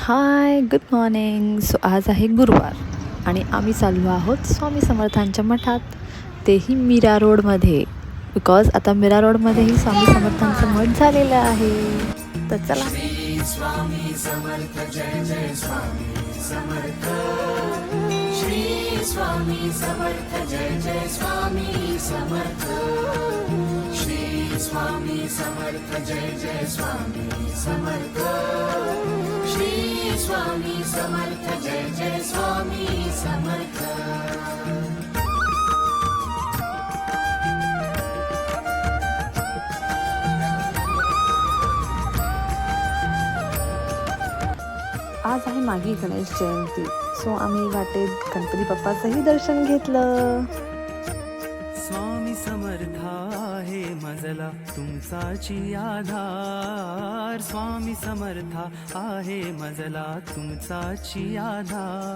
हाय, good morning. So आज आहे गुरुवार आणि आम्ही चाललो आहोत स्वामी समर्थांच्या मठात, तेही मीरा रोडमध्ये. बिकॉज आता मीरा रोडमध्येही स्वामी समर्थांचं मठ झालेलं आहे. तर चला. श्री स्वामी समर्थ जय जय स्वामी समर्थ. श्री स्वामी समर्थ जय जय स्वामी समर्थ. श्री स्वामी समर्थ जय जय स्वामी समर्थ. श्री स्वामी समर्थ जय जय स्वामी समर्थ. आज आहे मागी गणेश जयंती. सो आम्ही वाटेत गणपती बाप्पाचंही दर्शन घेतलं. स्वामी समर्थ आहे मजला तुमचाची आधार. स्वामी समर्थ आहे मजला तुमचाची आधार.